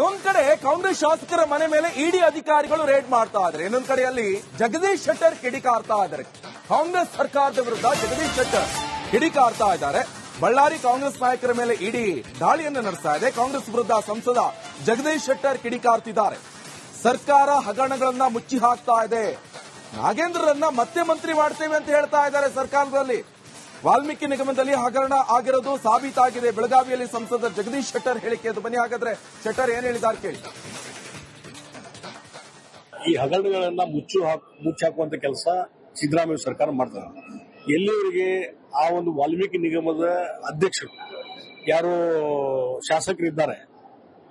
ಒಂದ್ ಕಡೆ ಕಾಂಗ್ರೆಸ್ ಶಾಸಕರ ಮನೆ ಮೇಲೆ ಇಡಿ ಅಧಿಕಾರಿಗಳು ರೇಡ್ ಮಾಡ್ತಾ ಇದ್ದಾರೆ. ಇನ್ನೊಂದ್ ಕಡೆಯಲ್ಲಿ ಜಗದೀಶ್ ಶೆಟ್ಟರ್ ಕಿಡಿಕಾರ್ತಾ ಇದ್ದಾರೆ. ಕಾಂಗ್ರೆಸ್ ಸರ್ಕಾರದ ವಿರುದ್ಧ ಜಗದೀಶ್ ಶೆಟ್ಟರ್ ಕಿಡಿಕಾರ್ತಾ ಇದ್ದಾರೆ. ಬಳ್ಳಾರಿ ಕಾಂಗ್ರೆಸ್ ನಾಯಕರ ಮೇಲೆ ಇಡಿ ದಾಳಿಯನ್ನು ನಡೆಸ್ತಾ ಇದೆ. ಕಾಂಗ್ರೆಸ್ ವಿರುದ್ಧ ಸಂಸದ ಜಗದೀಶ್ ಶೆಟ್ಟರ್ ಕಿಡಿಕಾರ್ತಿದ್ದಾರೆ. ಸರ್ಕಾರ ಹಗರಣಗಳನ್ನ ಮುಚ್ಚಿ ಹಾಕ್ತಾ ಇದೆ. ನಾಗೇಂದ್ರರನ್ನ ಮತ್ತೆ ಮಂತ್ರಿ ಮಾಡ್ತೇವೆ ಅಂತ ಹೇಳ್ತಾ ಇದ್ದಾರೆ. ಸರ್ಕಾರದಲ್ಲಿ ವಾಲ್ಮೀಕಿ ನಿಗಮದಲ್ಲಿ ಹಗರಣ ಆಗಿರೋದು ಸಾಬೀತಾಗಿದೆ. ಬೆಳಗಾವಿಯಲ್ಲಿ ಸಂಸದ ಜಗದೀಶ್ ಶೆಟ್ಟರ್ ಹೇಳಿಕೆ ಅದು. ಬನ್ನಿ ಹಾಗಾದ್ರೆ ಶೆಟ್ಟರ್ ಏನ್ ಹೇಳಿದ್ದಾರೆ ಕೇಳಿ. ಈ ಹಗರಣಗಳನ್ನ ಮುಚ್ಚಾಕುವಂತ ಕೆಲಸ ಸಿದ್ದರಾಮಯ್ಯ ಸರ್ಕಾರ ಮಾಡ್ತಾರೆ. ಎಲ್ಲಿವರೆಗೆ ಆ ಒಂದು ವಾಲ್ಮೀಕಿ ನಿಗಮದ ಅಧ್ಯಕ್ಷರು ಯಾರು ಶಾಸಕರಿದ್ದಾರೆ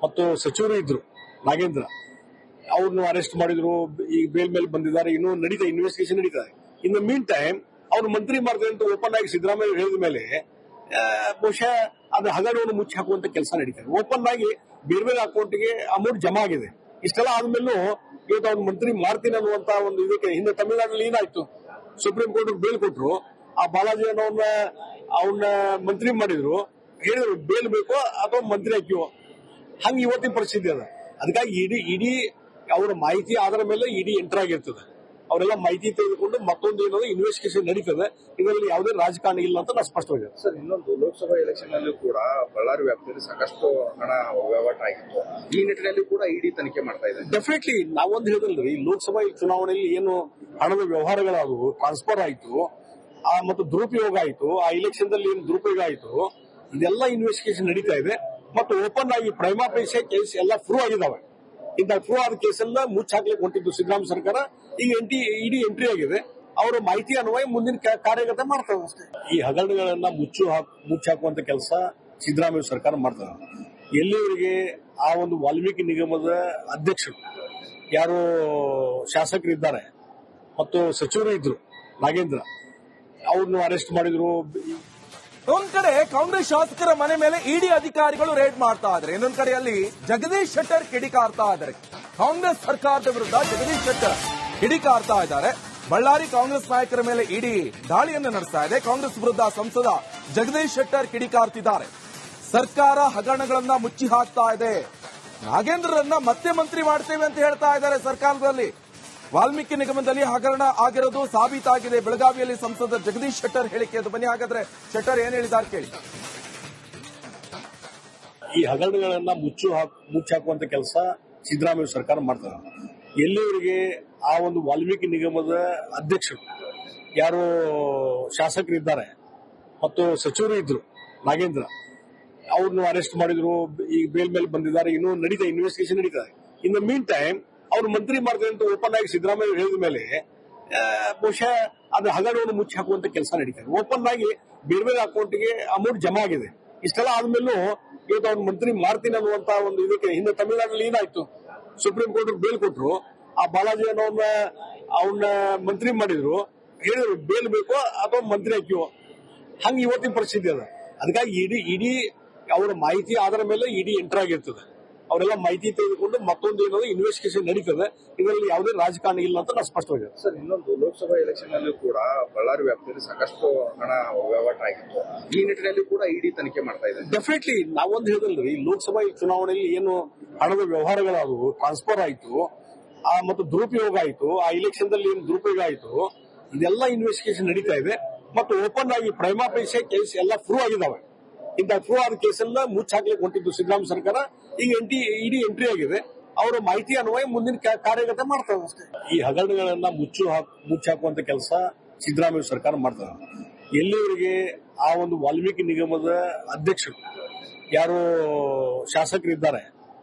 ಮತ್ತು ಸಚಿವರು ಇದ್ರು ನಾಗೇಂದ್ರ, ಅವ್ರನ್ನು ಅರೆಸ್ಟ್ ಮಾಡಿದ್ರು. ಈಗ ಬೇಲ್ ಮೇಲೆ ಬಂದಿದ್ದಾರೆ. ಇನ್ನೂ ನಡೀತಾ ಇನ್ವೆಸ್ಟಿಗೇಷನ್ ನಡೀತಾ ಇದೆ. ಇನ್ ದ ಮೀನ್ ಟೈಮ್ ಅವ್ರು ಮಂತ್ರಿ ಮಾಡ್ತಾರೆ ಅಂತ ಓಪನ್ ಆಗಿ ಸಿದ್ದರಾಮಯ್ಯ ಹೇಳಿದ ಮೇಲೆ ಬಹುಶಃ ಅದು ಹಗರಣವನ್ನು ಮುಚ್ಚಿ ಹಾಕುವಂತ ಕೆಲಸ ನಡೀತಾರೆ. ಓಪನ್ ಆಗಿ ಬೇರೆ ಬೇರೆ ಅಕೌಂಟ್ಗೆ ಅಮೌಂಟ್ ಜಮಾ ಆಗಿದೆ. ಇಷ್ಟೆಲ್ಲ ಆದ್ಮೇಲೂ ಇವತ್ತು ಅವ್ರು ಮಂತ್ರಿ ಮಾಡ್ತೀನಿ ಅನ್ನುವಂತ ಒಂದು ಇದಕ್ಕೆ ಹಿಂದೆ ತಮಿಳುನಾಡಿನಲ್ಲಿ ಏನಾಯ್ತು, ಸುಪ್ರೀಂ ಕೋರ್ಟ್ ಬೇಲ್ ಕೊಟ್ಟರು. ಆ ಬಾಲಾಜಿ ಅವನ್ನ ಮಂತ್ರಿ ಮಾಡಿದ್ರು. ಹೇಳಿದ್ರು ಬೇಲ್ ಬೇಕೋ ಅಥವಾ ಮಂತ್ರಿ ಹಾಕಿವೋ. ಹಂಗ ಇವತ್ತಿನ ಪರಿಸ್ಥಿತಿ ಅದ. ಅದಕ್ಕಾಗಿ ಇಡೀ ಅವರ ಮಾಹಿತಿ ಆಧಾರ ಮೇಲೆ ಇಡೀ ಎಂಟರ್ ಆಗಿರ್ತದೆ. ಅವರೆಲ್ಲ ಮಾಹಿತಿ ತೆಗೆದುಕೊಂಡು ಮತ್ತೊಂದು ಏನಾದ್ರು ಇನ್ವೆಸ್ಟಿಗೇಷನ್ ನಡೀತದೆ. ಇದರಲ್ಲಿ ಯಾವುದೇ ರಾಜಕಾರಣ ಇಲ್ಲ ಅಂತ ನಾನು ಸ್ಪಷ್ಟವಾಗಿದೆ. ಸರ್, ಇನ್ನೊಂದು ಲೋಕಸಭಾ ಎಲೆಕ್ಷನ್ ನಲ್ಲಿ ಕೂಡ ಬಳ್ಳಾರಿ ವ್ಯಾಪ್ತಿಯಲ್ಲಿ ಸಾಕಷ್ಟು ಹಣ ವಹಿವಾಟ ಆಗಿತ್ತು. ಈ ನಿಟ್ಟಿನಲ್ಲಿ ಕೂಡ ಇಡಿ ತನಿಖೆ ಮಾಡ್ತಾ ಇದೆ. ಡೆಫಿನೆಟ್ಲಿ ನಾವೊಂದು ಹೇಳಿದ್ರಿ, ಲೋಕಸಭಾ ಚುನಾವಣೆಯಲ್ಲಿ ಏನು ಹಣದ ವ್ಯವಹಾರಗಳಾದವು, ಟ್ರಾನ್ಸ್ಫರ್ ಆಯಿತು ಮತ್ತು ದುರುಪಯೋಗ ಆಯಿತು, ಆ ಎಲೆಕ್ಷನ್ ದಲ್ಲಿ ಏನು ದುರುಪಯೋಗ ಆಯಿತು, ಇದೆಲ್ಲ ಇನ್ವೆಸ್ಟಿಗೇಷನ್ ನಡೀತಾ ಇದೆ. ಮತ್ತು ಓಪನ್ ಆಗಿ ಪ್ರೈಮಾ ಫೇಸಿ ಕೇಸ್ ಎಲ್ಲ ಪ್ರೂವ್ ಆಗಿದ್ದಾವೆ. ಇಂಥ ಪ್ರೂವ್ ಆದ ಕೇಸೆಲ್ಲ ಮುಚ್ಚಾಕ್ಲಿಕ್ಕೆ ಹೊಂಟಿದ್ದು ಸಿದ್ದರಾಮಯ್ಯ ಸರ್ಕಾರ. ಈಗ ಇಡಿ ಎಂಟ್ರಿ ಆಗಿದೆ. ಅವರ ಮಾಹಿತಿ ಅನ್ವಯ ಮುಂದಿನ ಕಾರ್ಯಗತ ಮಾಡ್ತಾರೆ ಅಷ್ಟೇ. ಈ ಹಗರಣಗಳನ್ನ ಮುಚ್ಚಾಕುವಂತ ಕೆಲಸ ಸಿದ್ದರಾಮಯ್ಯ ಸರ್ಕಾರ ಮಾಡ್ತಾರೆ. ಎಲ್ಲಿವರೆಗೆ ಆ ಒಂದು ವಾಲ್ಮೀಕಿ ನಿಗಮದ ಅಧ್ಯಕ್ಷರು ಯಾರು ಶಾಸಕರಿದ್ದಾರೆ ಮತ್ತು ಸಚಿವರು ಇದ್ರು ನಾಗೇಂದ್ರ, ಅವ್ರನ್ನು ಅರೆಸ್ಟ್ ಮಾಡಿದ್ರು. ಒಂದ್ ಕಡೆ ಕಾಂಗ್ರೆಸ್ ಶಾಸಕರ ಮನೆ ಮೇಲೆ ಇಡಿ ಅಧಿಕಾರಿಗಳು ರೇಡ್ ಮಾಡ್ತಾ ಇದ್ದಾರೆ. ಇನ್ನೊಂದ್ ಕಡೆಯಲ್ಲಿ ಜಗದೀಶ್ ಶೆಟ್ಟರ್ ಕಿಡಿಕಾರ್ತಾ ಇದ್ದಾರೆ. ಕಾಂಗ್ರೆಸ್ ಸರ್ಕಾರದ ವಿರುದ್ಧ ಜಗದೀಶ್ ಶೆಟ್ಟರ್ ಕಿಡಿಕಾರ್ತಾ ಇದ್ದಾರೆ. ಬಳ್ಳಾರಿ ಕಾಂಗ್ರೆಸ್ ನಾಯಕರ ಮೇಲೆ ಇಡಿ ದಾಳಿಯನ್ನು ನಡೆಸ್ತಾ ಇದೆ. ಕಾಂಗ್ರೆಸ್ ವಿರುದ್ಧ ಸಂಸದ ಜಗದೀಶ್ ಶೆಟ್ಟರ್ ಕಿಡಿಕಾರ್ತಿದ್ದಾರೆ. ಸರ್ಕಾರ ಹಗರಣಗಳನ್ನ ಮುಚ್ಚಿ ಹಾಕ್ತಾ ಇದೆ. ನಾಗೇಂದ್ರರನ್ನ ಮತ್ತೆ ಮಂತ್ರಿ ಮಾಡ್ತೇವೆ ಅಂತ ಹೇಳ್ತಾ ಇದ್ದಾರೆ. ಸರ್ಕಾರದಲ್ಲಿ ವಾಲ್ಮೀಕಿ ನಿಗಮದಲ್ಲಿ ಹಗರಣ ಆಗಿರೋದು ಸಾಬೀತಾಗಿದೆ. ಬೆಳಗಾವಿಯಲ್ಲಿ ಸಂಸದ ಜಗದೀಶ್ ಶೆಟ್ಟರ್ ಹೇಳಿಕೆ ಅದು. ಬನ್ನಿ ಹಾಗಾದ್ರೆ ಶೆಟ್ಟರ್ ಏನ್ ಹೇಳಿದ್ದಾರೆ ಕೇಳಿ. ಈ ಹಗರಣಗಳನ್ನ ಮುಚ್ಚಾಕುವಂತ ಕೆಲಸ ಸಿದ್ದರಾಮಯ್ಯ ಸರ್ಕಾರ ಮಾಡ್ತಾರೆ. ಎಲ್ಲಿವರೆಗೆ ಆ ಒಂದು ವಾಲ್ಮೀಕಿ ನಿಗಮದ ಅಧ್ಯಕ್ಷರು ಯಾರು ಶಾಸಕರಿದ್ದಾರೆ ಮತ್ತು ಸಚಿವರು ಇದ್ರು ನಾಗೇಂದ್ರ, ಅವ್ರನ್ನು ಅರೆಸ್ಟ್ ಮಾಡಿದ್ರು. ಈಗ ಬೇಲ್ ಮೇಲೆ ಬಂದಿದ್ದಾರೆ. ಇನ್ನೂ ನಡೀತಾ ಇನ್ವೆಸ್ಟಿಗೇಷನ್ ನಡೀತಾ ಇದೆ. ಇನ್ ದ ಮೀನ್ ಟೈಮ್ ಅವ್ರು ಮಂತ್ರಿ ಮಾಡ್ತಾರೆ ಅಂತ ಓಪನ್ ಆಗಿ ಸಿದ್ದರಾಮಯ್ಯ ಹೇಳಿದ ಮೇಲೆ ಬಹುಶಃ ಅದು ಹಗರಣವನ್ನು ಮುಚ್ಚಿ ಹಾಕುವಂತ ಕೆಲಸ ನಡೀತಾರೆ. ಓಪನ್ ಆಗಿ ಬೇರೆ ಬೇರೆ ಅಕೌಂಟ್ಗೆ ಅಮೌಂಟ್ ಜಮಾ ಆಗಿದೆ. ಇಷ್ಟೆಲ್ಲ ಆದ್ಮೇಲೂ ಇವತ್ತು ಅವ್ರು ಮಂತ್ರಿ ಮಾಡ್ತೀನಿ ಅನ್ನುವಂತ ಒಂದು ಇದಕ್ಕೆ ಹಿಂದೆ ತಮಿಳುನಾಡಿನಲ್ಲಿ ಏನಾಯ್ತು, ಸುಪ್ರೀಂ ಕೋರ್ಟ್ ಬೇಲ್ ಕೊಟ್ಟರು. ಆ ಬಾಲಾಜಿ ಅವನ್ನ ಮಂತ್ರಿ ಮಾಡಿದ್ರು. ಹೇಳಿದ್ರು ಬೇಲ್ ಬೇಕೋ ಅಥವಾ ಮಂತ್ರಿ ಹಾಕಿವೋ. ಹಂಗ ಇವತ್ತಿನ ಪರಿಸ್ಥಿತಿ ಅದ. ಅದಕ್ಕಾಗಿ ಇಡೀ ಅವರ ಮಾಹಿತಿ ಆಧಾರ ಮೇಲೆ ಇಡೀ ಎಂಟರ್ ಆಗಿರ್ತದೆ. ಅವರೆಲ್ಲ ಮಾಹಿತಿ ತೆಗೆದುಕೊಂಡು ಮತ್ತೊಂದು ಏನಾದ್ರು ಇನ್ವೆಸ್ಟಿಗೇಷನ್ ನಡೀತದೆ. ಇದರಲ್ಲಿ ಯಾವುದೇ ರಾಜಕಾರಣ ಇಲ್ಲ ಅಂತ ನಾನು ಸ್ಪಷ್ಟವಾಗಿದೆ. ಸರ್, ಇನ್ನೊಂದು ಲೋಕಸಭಾ ಎಲೆಕ್ಷನ್ ನಲ್ಲಿ ಕೂಡ ಬಳ್ಳಾರಿ ವ್ಯಾಪ್ತಿಯಲ್ಲಿ ಸಾಕಷ್ಟು ಹಣ ವಹಿವಾಟ ಆಗಿತ್ತು. ಈ ನಿಟ್ಟಿನಲ್ಲಿ ಕೂಡ ಇಡಿ ತನಿಖೆ ಮಾಡ್ತಾ ಇದೆ. ಡೆಫಿನೆಟ್ಲಿ ನಾವೊಂದು ಹೇಳಿದ್ರಿ, ಲೋಕಸಭಾ ಚುನಾವಣೆಯಲ್ಲಿ ಏನು ಹಣದ ವ್ಯವಹಾರಗಳಾದವು, ಟ್ರಾನ್ಸ್ಫರ್ ಆಯಿತು ಮತ್ತು ದುರುಪಯೋಗ ಆಯಿತು, ಆ ಎಲೆಕ್ಷನ್ ದಲ್ಲಿ ಏನು ದುರುಪಯೋಗ ಆಯಿತು, ಇದೆಲ್ಲ ಇನ್ವೆಸ್ಟಿಗೇಷನ್ ನಡೀತಾ ಇದೆ. ಮತ್ತು ಓಪನ್ ಆಗಿ ಪ್ರೈಮಾ ಫೇಸಿ ಕೇಸ್ ಎಲ್ಲ ಪ್ರೂವ್ ಆಗಿದ್ದಾವೆ. ಇಂಥ ಪ್ರೂವ್ ಆದ ಕೇಸೆಲ್ಲ ಮುಚ್ಚಾಕ್ಲಿಕ್ಕೆ ಹೊಂಟಿದ್ದು ಸಿದ್ದರಾಮಯ್ಯ ಸರ್ಕಾರ. ಈಗ ಇಡಿ ಎಂಟ್ರಿ ಆಗಿದೆ. ಅವರ ಮಾಹಿತಿ ಅನ್ವಯ ಮುಂದಿನ ಕಾರ್ಯಗತ ಮಾಡ್ತಾರೆ ಅಷ್ಟೇ. ಈ ಹಗರಣಗಳನ್ನ ಮುಚ್ಚಾಕುವಂತ ಕೆಲಸ ಸಿದ್ದರಾಮಯ್ಯ ಸರ್ಕಾರ ಮಾಡ್ತಾರೆ. ಎಲ್ಲಿವರೆಗೆ ಆ ಒಂದು ವಾಲ್ಮೀಕಿ ನಿಗಮದ ಅಧ್ಯಕ್ಷರು ಯಾರು ಶಾಸಕರಿದ್ದಾರೆ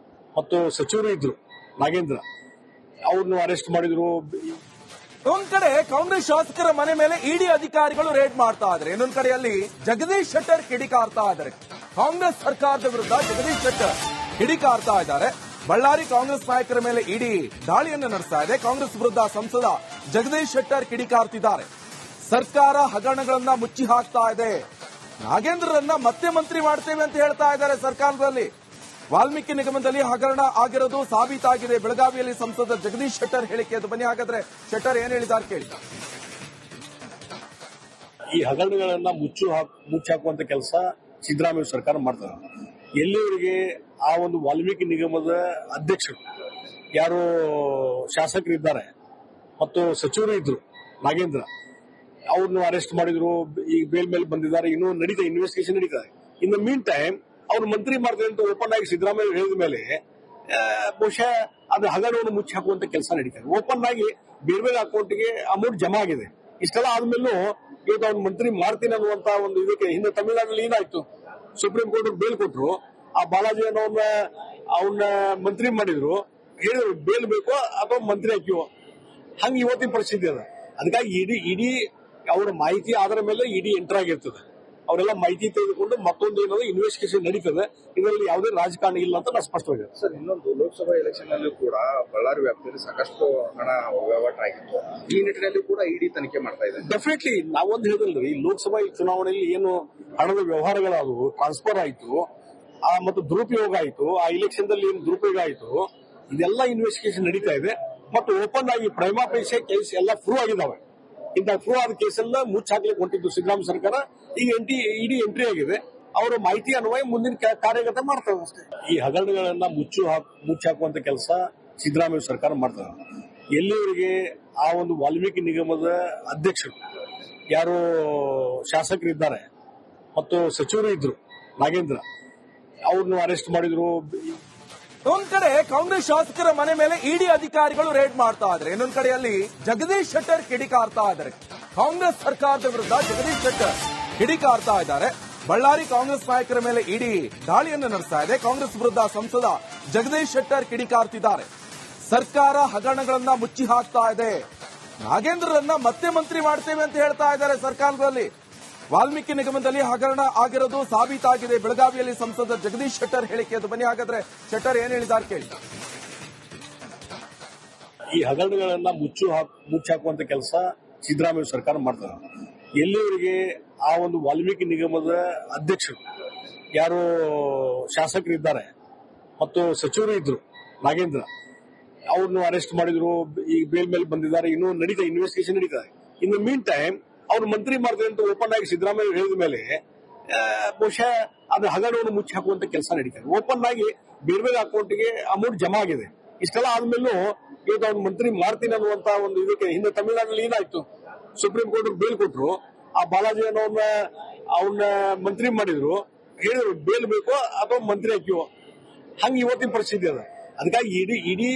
ಮತ್ತು ಸಚಿವರು ಇದ್ರು ನಾಗೇಂದ್ರ, ಅವ್ರನ್ನು ಅರೆಸ್ಟ್ ಮಾಡಿದ್ರು. ಒಂದ್ ಕಡೆ ಕಾಂಗ್ರೆಸ್ ಶಾಸಕರ ಮನೆ ಮೇಲೆ ಇಡಿ ಅಧಿಕಾರಿಗಳು ರೇಡ್ ಮಾಡ್ತಾ ಇದ್ದಾರೆ. ಇನ್ನೊಂದ್ ಕಡೆಯಲ್ಲಿ ಜಗದೀಶ್ ಶೆಟ್ಟರ್ ಕಿಡಿಕಾರ್ತಾ ಇದ್ದಾರೆ. ಕಾಂಗ್ರೆಸ್ ಸರ್ಕಾರದ ವಿರುದ್ಧ ಜಗದೀಶ್ ಶೆಟ್ಟರ್ ಕಿಡಿಕಾರ್ತಾ ಇದ್ದಾರೆ. ಬಳ್ಳಾರಿ ಕಾಂಗ್ರೆಸ್ ನಾಯಕರ ಮೇಲೆ ಇಡಿ ದಾಳಿಯನ್ನು ನಡೆಸ್ತಾ ಇದೆ. ಕಾಂಗ್ರೆಸ್ ವಿರುದ್ಧ ಸಂಸದ ಜಗದೀಶ್ ಶೆಟ್ಟರ್ ಕಿಡಿಕಾರ್ತಿದ್ದಾರೆ. ಸರ್ಕಾರ ಹಗರಣಗಳನ್ನ ಮುಚ್ಚಿ ಹಾಕ್ತಾ ಇದೆ. ನಾಗೇಂದ್ರರನ್ನ ಮತ್ತೆ ಮಂತ್ರಿ ಮಾಡ್ತೇವೆ ಅಂತ ಹೇಳ್ತಾ ಇದ್ದಾರೆ. ಸರ್ಕಾರದಲ್ಲಿ ವಾಲ್ಮೀಕಿ ನಿಗಮದಲ್ಲಿ ಹಗರಣ ಆಗಿರೋದು ಸಾಬೀತಾಗಿದೆ. ಬೆಳಗಾವಿಯಲ್ಲಿ ಸಂಸದ ಜಗದೀಶ್ ಶೆಟ್ಟರ್ ಹೇಳಿಕೆ ಅದು. ಬನ್ನಿ ಹಾಗಾದ್ರೆ ಶೆಟ್ಟರ್ ಏನ್ ಹೇಳಿದ್ದಾರೆ ಕೇಳಿ. ಈ ಹಗರಣಗಳನ್ನ ಮುಚ್ಚಾಕುವಂತ ಕೆಲಸ ಸಿದ್ದರಾಮಯ್ಯ ಸರ್ಕಾರ ಮಾಡ್ತಾರೆ. ಎಲ್ಲಿವರೆಗೆ ಆ ಒಂದು ವಾಲ್ಮೀಕಿ ನಿಗಮದ ಅಧ್ಯಕ್ಷರು ಯಾರು ಶಾಸಕರಿದ್ದಾರೆ ಮತ್ತು ಸಚಿವರು ಇದ್ರು ನಾಗೇಂದ್ರ ಅವ್ರನ್ನು ಅರೆಸ್ಟ್ ಮಾಡಿದ್ರು, ಈಗ ಬೇಲ್ ಮೇಲೆ ಬಂದಿದ್ದಾರೆ, ಇನ್ನೂ ನಡೀತಾ ಇನ್ವೆಸ್ಟಿಗೇಷನ್ ನಡೀತಾ ಇದೆ. ಇನ್ ದ ಮೀನ್ ಟೈಮ್ ಅವ್ರು ಮಂತ್ರಿ ಮಾಡ್ತಾರೆ ಅಂತ ಓಪನ್ ಆಗಿ ಸಿದ್ದರಾಮಯ್ಯ ಹೇಳಿದ ಮೇಲೆ ಬಹುಶಃ ಅದು ಹಗರಣವನ್ನು ಮುಚ್ಚಿ ಹಾಕುವಂತ ಕೆಲಸ ನಡೀತಾರೆ. ಓಪನ್ ಆಗಿ ಬೇರೆ ಬೇರೆ ಅಕೌಂಟ್ಗೆ ಅಮೌಂಟ್ ಜಮಾ ಆಗಿದೆ. ಇಷ್ಟೆಲ್ಲ ಆದ್ಮೇಲೂ ಇವತ್ತು ಅವ್ನು ಮಂತ್ರಿ ಮಾಡ್ತೀನಿ ಅನ್ನುವಂತ ಒಂದು ಇದಕ್ಕೆ ಹಿಂದೆ ತಮಿಳುನಾಡಿನಲ್ಲಿ ಏನಾಯ್ತು, ಸುಪ್ರೀಂ ಕೋರ್ಟ್ ಬೇಲ್ ಕೊಟ್ಟರು, ಆ ಬಾಲಾಜಿ ಅನ್ನೋನ್ನ ಅವನ್ನ ಮಂತ್ರಿ ಮಾಡಿದ್ರು, ಹೇಳಿದ್ರು ಬೇಲ್ ಬೇಕೋ ಅಥವಾ ಮಂತ್ರಿ ಹಾಕಿವೋ, ಹಂಗ ಇವತ್ತಿನ ಪರಿಸ್ಥಿತಿ ಅದ. ಅದಕ್ಕಾಗಿ ಇಡೀ ಅವರ ಮಾಹಿತಿ ಆಧಾರ ಮೇಲೆ ಇಡೀ ಎಂಟರ್ ಆಗಿರ್ತದೆ. ಅವರೆಲ್ಲ ಮಾಹಿತಿ ತೆಗೆದುಕೊಂಡು ಮತ್ತೊಂದು ಏನಾದ್ರು ಇನ್ವೆಸ್ಟಿಗೇಷನ್ ನಡೀತದೆ. ಇದರಲ್ಲಿ ಯಾವುದೇ ರಾಜಕಾರಣ ಇಲ್ಲ ಅಂತ ನಾನು ಸ್ಪಷ್ಟವಾಗಿದೆ. ಸರ್, ಇನ್ನೊಂದು ಲೋಕಸಭಾ ಎಲೆಕ್ಷನ್ ನಲ್ಲೂ ಕೂಡ ಬಳ್ಳಾರಿ ವ್ಯಾಪ್ತಿಯಲ್ಲಿ ಸಾಕಷ್ಟು ಹಣ ವಹಿವಾಟ ಆಗಿತ್ತು. ಈ ನಿಟ್ಟಿನಲ್ಲಿ ಕೂಡ ಇಡಿ ತನಿಖೆ ಮಾಡ್ತಾ ಇದೆ. ಡೆಫಿನೆಟ್ಲಿ ನಾವೊಂದು ಹೇಳಿದ್ರಿ, ಲೋಕಸಭಾ ಚುನಾವಣೆಯಲ್ಲಿ ಏನು ಹಣದ ವ್ಯವಹಾರಗಳಾದವು, ಟ್ರಾನ್ಸ್ಫರ್ ಆಯಿತು, ಮತ್ತು ದುರುಪಯೋಗ ಆಯಿತು, ಆ ಇಲೆಕ್ಷನ್ ದಲ್ಲಿ ಏನು ದುರುಪಯೋಗ ಆಯಿತು, ಇದೆಲ್ಲ ಇನ್ವೆಸ್ಟಿಗೇಷನ್ ನಡೀತಾ ಇದೆ. ಮತ್ತು ಓಪನ್ ಆಗಿ ಪ್ರೈಮಾ ಫೇಸಿ ಕೇಸ್ ಎಲ್ಲ ಪ್ರೂವ್ ಆಗಿದ್ದಾವೆ. ಇಂಥ ಪ್ರೂವ್ ಆದ ಕೇಸೆಲ್ಲ ಮುಚ್ಚಾಕ್ಲಿಕ್ಕೆ ಹೊಂಟಿದ್ದು ಸಿದ್ದರಾಮಯ್ಯ ಸರ್ಕಾರ. ಈಗ ಇಡಿ ಎಂಟ್ರಿ ಆಗಿದೆ. ಅವರ ಮಾಹಿತಿ ಅನ್ವಯ ಮುಂದಿನ ಕಾರ್ಯಗತ ಮಾಡ್ತಾರೆ ಅಷ್ಟೇ. ಈ ಹಗರಣಗಳನ್ನ ಮುಚ್ಚಾಕುವಂತ ಕೆಲಸ ಸಿದ್ದರಾಮಯ್ಯ ಸರ್ಕಾರ ಮಾಡ್ತಾರೆ. ಎಲ್ಲಿವರೆಗೆ ಆ ಒಂದು ವಾಲ್ಮೀಕಿ ನಿಗಮದ ಅಧ್ಯಕ್ಷರು ಯಾರು ಶಾಸಕರಿದ್ದಾರೆ ಮತ್ತು ಸಚಿವರು ಇದ್ರು ನಾಗೇಂದ್ರ ಅವ್ರನ್ನು ಅರೆಸ್ಟ್ ಮಾಡಿದ್ರು. ಒಂದ್ ಕಡೆ ಕಾಂಗ್ರೆಸ್ ಶಾಸಕರ ಮನೆ ಮೇಲೆ ಇಡಿ ಅಧಿಕಾರಿಗಳು ರೇಡ್ ಮಾಡ್ತಾ ಇದ್ದಾರೆ, ಇನ್ನೊಂದ್ ಕಡೆಯಲ್ಲಿ ಜಗದೀಶ್ ಶೆಟ್ಟರ್ ಕಿಡಿಕಾರ್ತಾ ಇದ್ದಾರೆ. ಕಾಂಗ್ರೆಸ್ ಸರ್ಕಾರದ ವಿರುದ್ಧ ಜಗದೀಶ್ ಶೆಟ್ಟರ್ ಕಿಡಿಕಾರ್ತಾ ಇದ್ದಾರೆ. ಬಳ್ಳಾರಿ ಕಾಂಗ್ರೆಸ್ ನಾಯಕರ ಮೇಲೆ ಇಡಿ ದಾಳಿಯನ್ನು ನಡೆಸ್ತಾ ಇದೆ. ಕಾಂಗ್ರೆಸ್ ವಿರುದ್ಧ ಸಂಸದ ಜಗದೀಶ್ ಶೆಟ್ಟರ್ ಕಿಡಿಕಾರ್ತಿದ್ದಾರೆ. ಸರ್ಕಾರ ಹಗರಣಗಳನ್ನ ಮುಚ್ಚಿ ಹಾಕ್ತಾ ಇದೆ, ನಾಗೇಂದ್ರರನ್ನ ಮತ್ತೆ ಮಂತ್ರಿ ಮಾಡ್ತೇವೆ ಅಂತ ಹೇಳ್ತಾ ಇದ್ದಾರೆ. ಸರ್ಕಾರದಲ್ಲಿ ವಾಲ್ಮೀಕಿ ನಿಗಮದಲ್ಲಿ ಹಗರಣ ಆಗಿರೋದು ಸಾಬೀತಾಗಿದೆ. ಬೆಳಗಾವಿಯಲ್ಲಿ ಸಂಸದ ಜಗದೀಶ್ ಶೆಟ್ಟರ್ ಹೇಳಿಕೆ ಅದು. ಬನ್ನಿ ಹಾಗಾದ್ರೆ ಶೆಟ್ಟರ್ ಏನ್ ಹೇಳಿದ್ದಾರೆ ಕೇಳಿ. ಈ ಹಗರಣಗಳನ್ನ ಮುಚ್ಚಾಕುವಂತ ಕೆಲಸ ಸಿದ್ದರಾಮಯ್ಯ ಸರ್ಕಾರ ಮಾಡ್ತಾರೆ. ಎಲ್ಲಿವರೆಗೆ ಆ ಒಂದು ವಾಲ್ಮೀಕಿ ನಿಗಮದ ಅಧ್ಯಕ್ಷರು ಯಾರು ಶಾಸಕರಿದ್ದಾರೆ ಮತ್ತು ಸಚಿವರು ಇದ್ರು ನಾಗೇಂದ್ರ ಅವ್ರನ್ನು ಅರೆಸ್ಟ್ ಮಾಡಿದ್ರು, ಈಗ ಬೇಲ್ ಮೇಲೆ ಬಂದಿದ್ದಾರೆ, ಇನ್ನೂ ನಡೀತಾ ಇನ್ವೆಸ್ಟಿಗೇಷನ್ ನಡೀತಾ ಇದೆ. ಇನ್ ದ ಮೀನ್ ಟೈಮ್ ಅವ್ರು ಮಂತ್ರಿ ಮಾಡ್ತಾರೆ ಅಂತ ಓಪನ್ ಆಗಿ ಸಿದ್ದರಾಮಯ್ಯ ಹೇಳಿದ ಮೇಲೆ ಬಹುಶಃ ಅದು ಹಗರಣವನ್ನು ಮುಚ್ಚಿ ಹಾಕುವಂತ ಕೆಲಸ ನಡೀತಾರೆ. ಓಪನ್ ಆಗಿ ಬೇರೆ ಬೇರೆ ಅಕೌಂಟ್ಗೆ ಅಮೌಂಟ್ ಜಮಾ ಆಗಿದೆ. ಇಷ್ಟೆಲ್ಲ ಆದ್ಮೇಲೂ ಇವತ್ತು ಅವ್ನು ಮಂತ್ರಿ ಮಾಡ್ತೀನಿ ಅನ್ನುವಂತ ಒಂದು ಇದಕ್ಕೆ ಹಿಂದೆ ತಮಿಳುನಾಡಿನಲ್ಲಿ ಏನಾಯ್ತು, ಸುಪ್ರೀಂ ಕೋರ್ಟ್ ಬೇಲ್ ಕೊಟ್ಟರು, ಆ ಬಾಲಾಜಿ ಅನ್ನೋನ್ನ ಅವನ್ನ ಮಂತ್ರಿ ಮಾಡಿದ್ರು, ಹೇಳಿದ್ರು ಬೇಲ್ ಬೇಕೋ ಅಥವಾ ಮಂತ್ರಿ ಹಾಕಿವೋ, ಹಂಗ ಇವತ್ತಿನ ಪರಿಸ್ಥಿತಿ ಅದ. ಅದಕ್ಕಾಗಿ ಇಡೀ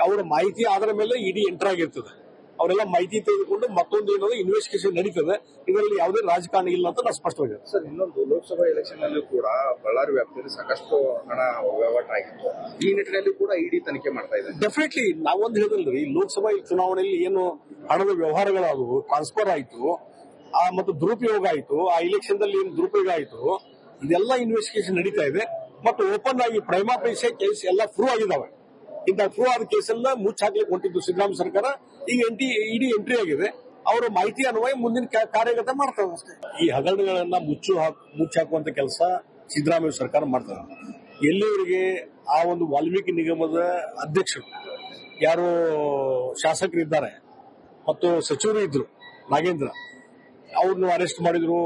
ಅವರ ಮಾಹಿತಿ ಆಧಾರ ಮೇಲೆ ಇಡೀ ಎಂಟರ್ ಆಗಿರ್ತದೆ. ಅವರೆಲ್ಲ ಮಾಹಿತಿ ತೆಗೆದುಕೊಂಡು ಮತ್ತೊಂದು ಏನಾದ್ರು ಇನ್ವೆಸ್ಟಿಗೇಷನ್ ನಡೀತದೆ. ಇದರಲ್ಲಿ ಯಾವುದೇ ರಾಜಕಾರಣ ಇಲ್ಲ ಅಂತ ನಾನು ಸ್ಪಷ್ಟವಾಗಿದೆ. ಸರ್, ಇನ್ನೊಂದು ಲೋಕಸಭಾ ಎಲೆಕ್ಷನ್ ನಲ್ಲೂ ಕೂಡ ಬಳ್ಳಾರಿ ವ್ಯಾಪ್ತಿಯಲ್ಲಿ ಸಾಕಷ್ಟು ಹಣ ವಹಿವಾಟ ಆಗಿತ್ತು. ಈ ನಿಟ್ಟಿನಲ್ಲಿ ಕೂಡ ಇಡಿ ತನಿಖೆ ಮಾಡ್ತಾ ಇದೆ. ಡೆಫಿನೆಟ್ಲಿ ನಾವೊಂದು ಹೇಳಿದ್ರಿ, ಲೋಕಸಭಾ ಚುನಾವಣೆಯಲ್ಲಿ ಏನು ಹಣದ ವ್ಯವಹಾರಗಳಾದವು, ಟ್ರಾನ್ಸ್ಫರ್ ಆಯಿತು, ಮತ್ತು ದುರುಪಯೋಗ ಆಯಿತು, ಆ ಇಲೆಕ್ಷನ್ ದಲ್ಲಿ ಏನು ದುರುಪಯೋಗ ಆಯಿತು, ಇದೆಲ್ಲ ಇನ್ವೆಸ್ಟಿಗೇಷನ್ ನಡೀತಾ ಇದೆ. ಮತ್ತು ಓಪನ್ ಆಗಿ ಪ್ರೈಮಾ ಫೇಸಿ ಕೇಸ್ ಎಲ್ಲ ಪ್ರೂವ್ ಆಗಿದ್ದಾವೆ. ಇಂಥ ಪ್ರೂವ್ ಆದ ಕೇಸೆಲ್ಲ ಮುಚ್ಚಾಕ್ಲಿಕ್ಕೆ ಹೊಂಟಿದ್ದು ಸಿದ್ದರಾಮಯ್ಯ ಸರ್ಕಾರ. ಈಗ ಇಡಿ ಎಂಟ್ರಿ ಆಗಿದೆ. ಅವರ ಮಾಹಿತಿ ಅನ್ವಯ ಮುಂದಿನ ಕಾರ್ಯಗತ ಮಾಡ್ತಾರೆ ಅಷ್ಟೇ. ಈ ಹಗರಣಗಳನ್ನ ಮುಚ್ಚಾಕುವಂತ ಕೆಲಸ ಸಿದ್ದರಾಮಯ್ಯ ಸರ್ಕಾರ ಮಾಡ್ತಾರೆ. ಎಲ್ಲಿವರೆಗೆ ಆ ಒಂದು ವಾಲ್ಮೀಕಿ ನಿಗಮದ ಅಧ್ಯಕ್ಷರು ಯಾರು ಶಾಸಕರಿದ್ದಾರೆ ಮತ್ತು ಸಚಿವರು ಇದ್ರು ನಾಗೇಂದ್ರ ಅವ್ರನ್ನು ಅರೆಸ್ಟ್ ಮಾಡಿದ್ರು,